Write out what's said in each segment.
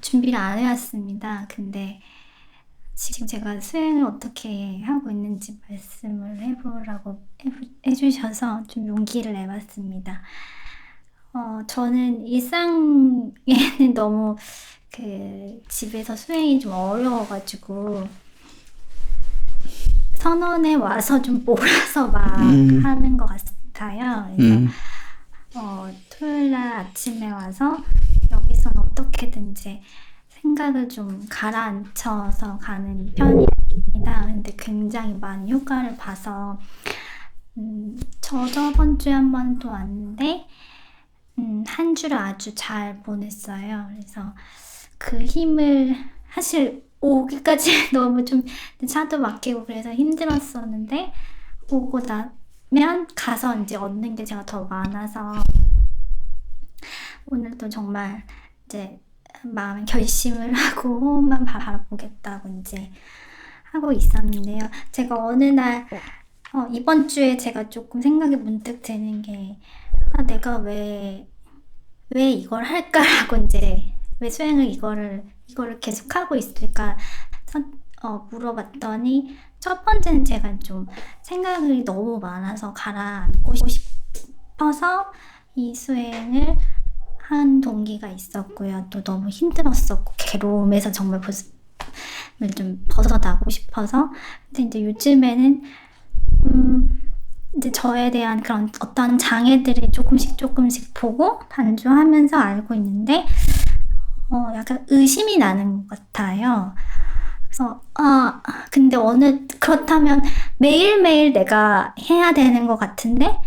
준비를 안 해왔습니다. 근데 지금 제가 수행을 어떻게 하고 있는지 말씀을 해보라고 해주셔서 좀 용기를 내봤습니다. 저는 일상에는 너무 집에서 수행이 좀 어려워가지고 선원에 와서 좀 몰아서 막 하는 것 같아요. 그래서 토요일날 아침에 와서 여기서는 어떻게든지 생각을 좀 가라앉혀서 가는 편입니다. 근데 굉장히 많이 효과를 봐서 저번 주에 한 번 또 왔는데 한 주를 아주 잘 보냈어요. 그래서 그 힘을 사실 오기까지 너무 좀 차도 막히고 그래서 힘들었었는데 오고 나면 가서 이제 얻는 게 제가 더 많아서 오늘도 정말 이제 마음의 결심을 하고 호흡만 바라보겠다고 이제 하고 있었는데요. 제가 어느 날 이번 주에 제가 조금 생각이 문득 드는 게 내가 왜 이걸 할까라고 이제 왜 수행을 이거를 계속 하고 있을까 물어봤더니 첫 번째는 제가 좀 생각이 너무 많아서 가라앉고 싶어서 이 수행을 한 동기가 있었고요. 또 너무 힘들었었고 괴로움에서 정말 좀 벗어나고 싶어서. 근데 이제 요즘에는 이제 저에 대한 그런 어떤 장애들을 조금씩 보고 반주하면서 알고 있는데 약간 의심이 나는 것 같아요. 그래서 근데 그렇다면 매일매일 내가 해야 되는 것 같은데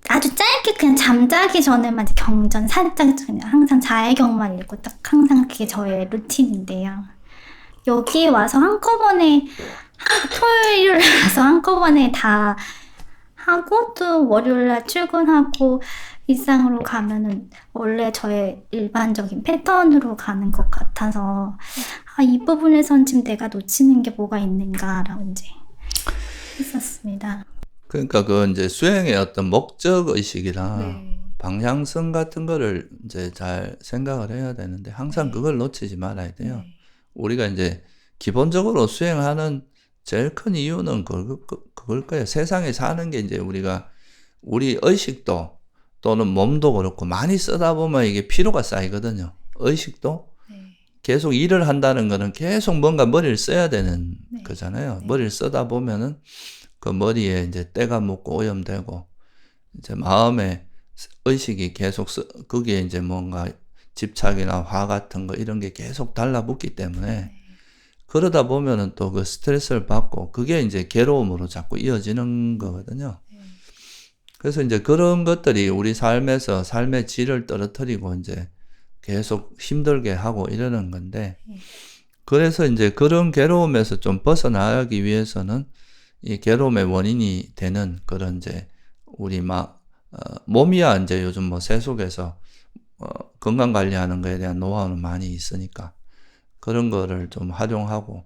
아주 짧게 그냥 잠자기 전에만 이제 경전 살짝 그냥 항상 자해경만 읽고 딱 항상 그게 저의 루틴인데요. 여기 와서 한꺼번에 토요일 와서 한꺼번에 다 하고 또 월요일날 출근하고 일상으로 가면은 원래 저의 일반적인 패턴으로 가는 것 같아서 이 부분에선 지금 내가 놓치는 게 뭐가 있는가라고 이제 했었습니다. 그러니까 그 이제 수행의 어떤 목적 의식이나 방향성 같은 거를 이제 잘 생각을 해야 되는데 항상 그걸 놓치지 말아야 돼요. 우리가 이제 기본적으로 수행하는 제일 큰 이유는 그걸 거예요. 세상에 사는 게 이제 우리 의식도 또는 몸도 그렇고 많이 쓰다 보면 이게 피로가 쌓이거든요. 의식도 계속 일을 한다는 거는 계속 뭔가 머리를 써야 되는 거잖아요. 머리를 쓰다 보면은 그 머리에 이제 때가 묻고 오염되고 이제 마음의 의식이 계속 거기에 이제 뭔가 집착이나 화 같은 거 이런 게 계속 달라붙기 때문에 그러다 보면은 또 그 스트레스를 받고 그게 이제 괴로움으로 자꾸 이어지는 거거든요. 그래서 이제 그런 것들이 우리 삶에서 삶의 질을 떨어뜨리고 이제 계속 힘들게 하고 이러는 건데 그래서 이제 그런 괴로움에서 좀 벗어나기 위해서는 이 괴로움의 원인이 되는 그런 이제 우리 몸이야 이제 요즘 뭐 세속에서 건강 관리하는 거에 대한 노하우는 많이 있으니까 그런 거를 좀 활용하고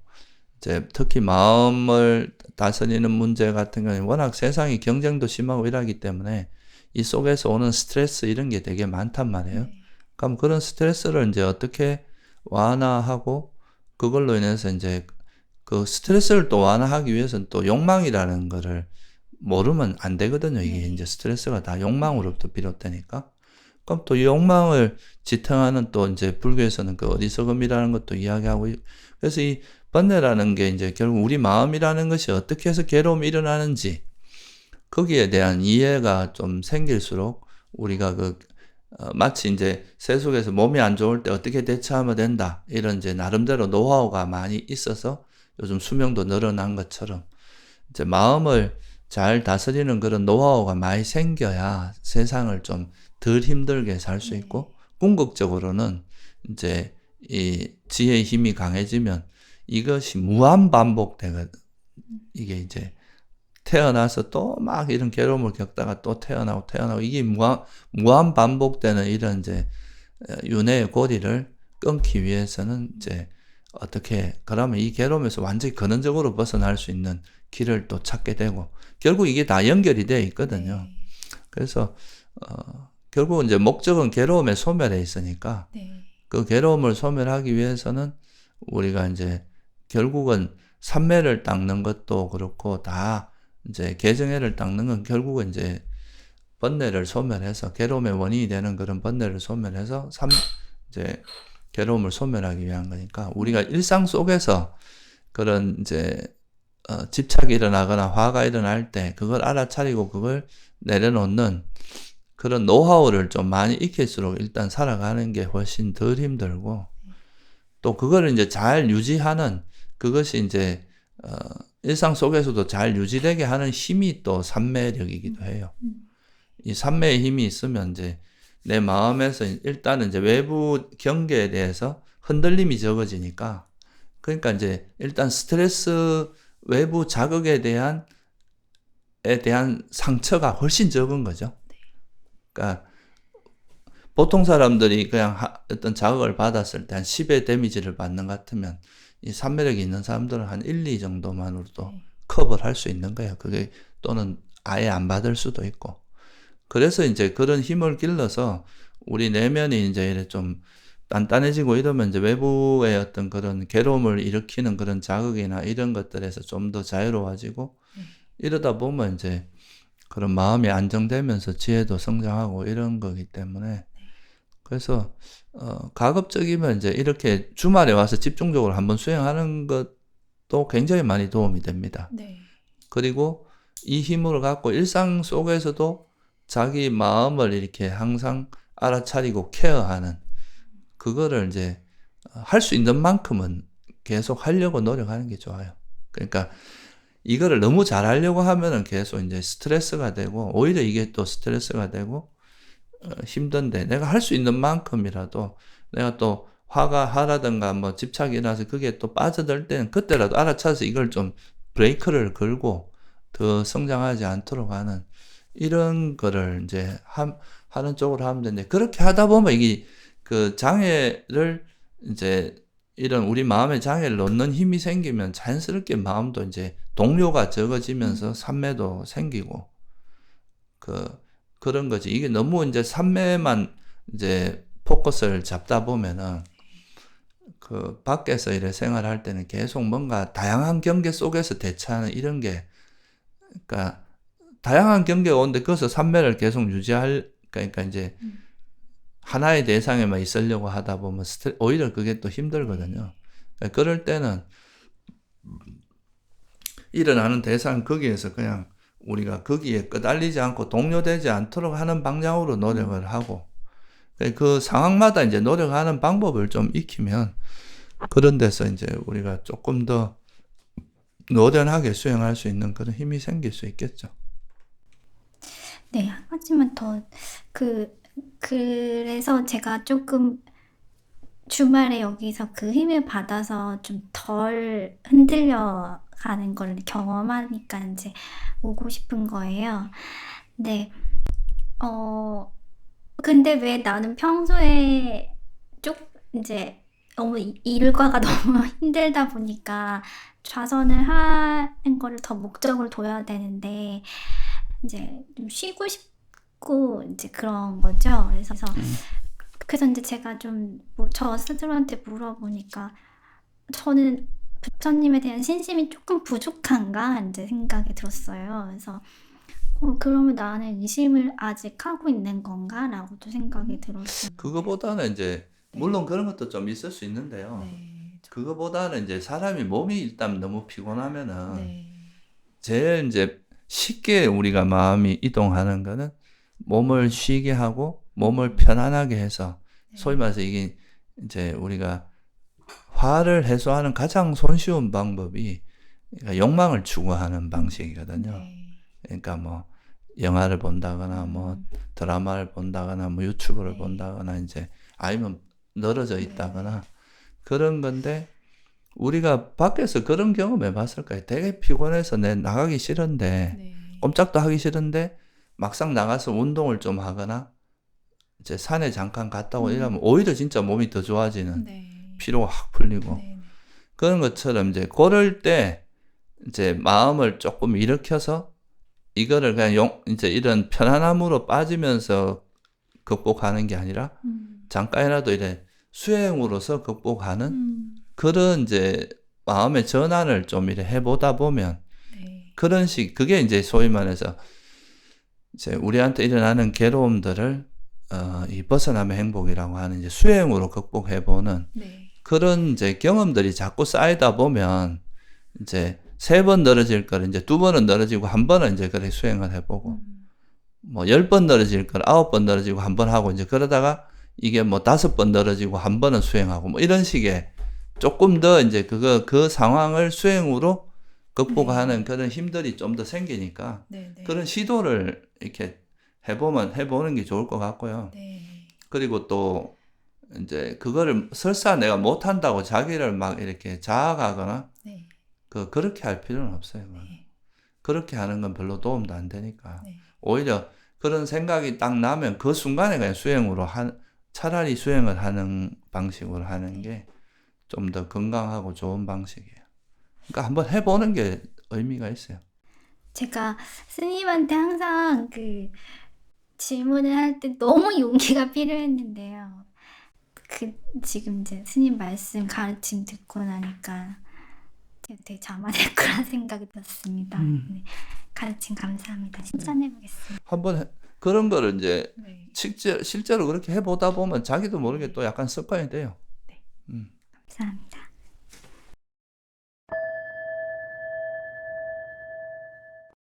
이제 특히 마음을 다스리는 문제 같은 경우는 워낙 세상이 경쟁도 심하고 이러기 때문에 이 속에서 오는 스트레스 이런 게 되게 많단 말이에요. 그럼 그런 스트레스를 이제 어떻게 완화하고 그걸로 인해서 이제 그 스트레스를 또 완화하기 위해서는 또 욕망이라는 거를 모르면 안 되거든요. 이게 이제 스트레스가 다 욕망으로부터 비롯되니까. 그럼 또 욕망을 지탱하는 또 이제 불교에서는 그 어리석음이라는 것도 이야기하고, 그래서 이 번뇌라는 게 이제 결국 우리 마음이라는 것이 어떻게 해서 괴로움이 일어나는지 거기에 대한 이해가 좀 생길수록 우리가 마치 이제 세속에서 몸이 안 좋을 때 어떻게 대처하면 된다. 이런 이제 나름대로 노하우가 많이 있어서 요즘 수명도 늘어난 것처럼 이제 마음을 잘 다스리는 그런 노하우가 많이 생겨야 세상을 좀 덜 힘들게 살 수 있고 궁극적으로는 이제 이 지혜의 힘이 강해지면 이것이 무한 반복되거든. 이게 이제 태어나서 또 막 이런 괴로움을 겪다가 또 태어나고 이게 무한 반복되는 이런 이제 윤회의 고리를 끊기 위해서는 이제 그러면 이 괴로움에서 완전히 근원적으로 벗어날 수 있는 길을 또 찾게 되고 결국 이게 다 연결이 되어 있거든요. 그래서 결국 이제 목적은 괴로움의 소멸에 있으니까 그 괴로움을 소멸하기 위해서는 우리가 이제 결국은 삼매를 닦는 것도 그렇고 다 이제 개정해를 닦는 건 결국은 이제 번뇌를 소멸해서 괴로움의 원인이 되는 그런 번뇌를 소멸해서 이제 괴로움을 소멸하기 위한 거니까 우리가 일상 속에서 그런 이제 집착이 일어나거나 화가 일어날 때 그걸 알아차리고 그걸 내려놓는 그런 노하우를 좀 많이 익힐수록 일단 살아가는 게 훨씬 덜 힘들고 또 그거를 이제 잘 유지하는 그것이 이제 일상 속에서도 잘 유지되게 하는 힘이 또 삼매력이기도 해요. 이 삼매의 힘이 있으면 이제 내 마음에서 일단은 이제 외부 경계에 대해서 흔들림이 적어지니까 그러니까 이제 일단 스트레스 외부 자극에 대한 상처가 훨씬 적은 거죠. 그러니까 보통 사람들이 그냥 어떤 자극을 받았을 때 한 10의 데미지를 받는 것 같으면 이 삼매력이 있는 사람들은 한 1, 2 정도만으로도 커버를 할 수 있는 거예요. 그게 또는 아예 안 받을 수도 있고. 그래서 이제 그런 힘을 길러서 우리 내면이 이제 이렇게 좀 단단해지고 이러면 이제 외부의 어떤 그런 괴로움을 일으키는 그런 자극이나 이런 것들에서 좀 더 자유로워지고 이러다 보면 이제 그런 마음이 안정되면서 지혜도 성장하고 이런 거기 때문에 그래서 가급적이면 이제 이렇게 주말에 와서 집중적으로 한번 수행하는 것도 굉장히 많이 도움이 됩니다. 네. 그리고 이 힘을 갖고 일상 속에서도 자기 마음을 이렇게 항상 알아차리고 케어하는 그거를 이제 할 수 있는 만큼은 계속 하려고 노력하는 게 좋아요. 그러니까 이거를 너무 잘하려고 하면은 계속 이제 스트레스가 되고 오히려 이게 또 스트레스가 되고 힘든데 내가 할 수 있는 만큼이라도 내가 또 화가 하라든가 뭐 집착이 나서 그게 또 빠져들 때는 그때라도 알아차려서 이걸 좀 브레이크를 걸고 더 성장하지 않도록 하는 이런 거를 이제 하는 쪽으로 하면 되는데 그렇게 하다 보면 이게 그 장애를 이제 이런 우리 마음의 장애를 놓는 힘이 생기면 자연스럽게 마음도 이제 동요가 적어지면서 삼매도 생기고 그런 거지. 이게 너무 이제 삼매만 이제 포커스를 잡다 보면은 그 밖에서 이래 생활할 때는 계속 뭔가 다양한 경계 속에서 대처하는 이런 게 그러니까 다양한 경계가 오는데 거기서 삼매를 계속 유지할 그러니까 이제 하나의 대상에만 있으려고 하다 보면 오히려 그게 또 힘들거든요. 그러니까 그럴 때는 일어나는 대상 거기에서 그냥 우리가 거기에 끄달리지 않고 동요되지 않도록 하는 방향으로 노력을 하고 그 상황마다 이제 노력하는 방법을 좀 익히면 그런 데서 이제 우리가 조금 더 노련하게 수행할 수 있는 그런 힘이 생길 수 있겠죠. 네, 한 가지만 더 그래서 제가 조금 주말에 여기서 그 힘을 받아서 좀 덜 흔들려 가는 걸 경험하니까 이제 오고 싶은 거예요. 네. 근데 왜 나는 평소에 이제 너무 일과가 너무 힘들다 보니까 좌선을 하는 거를 더 목적을 둬야 되는데 이제 좀 쉬고 싶고 이제 그런 거죠. 그래서 이제 제가 좀 저 스스로한테 물어보니까 저는 부처님에 대한 신심이 조금 부족한가 이제 생각이 들었어요. 그래서 그러면 나는 의심을 아직 하고 있는 건가라고도 생각이 들었어요. 그거보다는 이제 물론 그런 것도 좀 있을 수 있는데요. 네. 그거보다는 이제 사람이 몸이 일단 너무 피곤하면은 네. 제일 이제 쉽게 우리가 마음이 이동하는 거는 몸을 쉬게 하고 몸을 편안하게 해서 소위 말해서 이게 이제 우리가 화를 해소하는 가장 손쉬운 방법이 그러니까 욕망을 추구하는 방식이거든요. 네. 그러니까 뭐 영화를 본다거나 뭐 드라마를 본다거나 뭐 유튜브를 네. 본다거나 이제 아니면 늘어져 있다거나 그런 건데 우리가 밖에서 그런 경험 해봤을까요? 되게 피곤해서 내 나가기 싫은데 네. 꼼짝도 하기 싫은데 막상 나가서 운동을 좀 하거나 이제 산에 잠깐 갔다 오고 이러면 오히려 진짜 몸이 더 좋아지는 네. 피로가 확 풀리고 네. 그런 것처럼 이제 그럴 때 이제 마음을 조금 일으켜서 이거를 그냥 이제 이런 편안함으로 빠지면서 극복하는 게 아니라 잠깐이라도 이래 수행으로서 극복하는 그런 이제 마음의 전환을 좀 이렇게 해보다 보면 그런 그게 이제 소위 말해서 이제 우리한테 일어나는 괴로움들을 이 벗어남의 행복이라고 하는 이제 수행으로 극복해보는 그런 이제 경험들이 자꾸 쌓이다 보면 이제 3번 늘어질 거를 이제 2번은 늘어지고 1번은 이제 그렇게 수행을 해보고 뭐 10번 늘어질 걸 9번 늘어지고 1번 하고 이제 그러다가 이게 뭐 5번 늘어지고 1번은 수행하고 뭐 이런 식의 조금 더 이제 그 상황을 수행으로 극복하는 그런 힘들이 좀 더 생기니까 그런 시도를 이렇게 해보는 게 좋을 것 같고요. 그리고 또 이제 그거를 설사 내가 못한다고 자기를 막 이렇게 자학하거나 그렇게 할 필요는 없어요. 그렇게 하는 건 별로 도움도 안 되니까 오히려 그런 생각이 딱 나면 그 순간에 그냥 차라리 수행을 하는 방식으로 하는 게 좀 더 건강하고 좋은 방식이에요. 그러니까 한번 해보는 게 의미가 있어요. 제가 스님한테 항상 그 질문을 할 때 너무 용기가 필요했는데요. 지금 이제 스님 말씀 가르침 듣고 나니까 되게 자만했구나 생각이 들었습니다. 네, 가르침 감사합니다. 실천해보겠습니다. 한번 그런 거를 이제 실제로 그렇게 해보다 보면 자기도 모르게 또 약간 습관이 돼요. 감사합니다.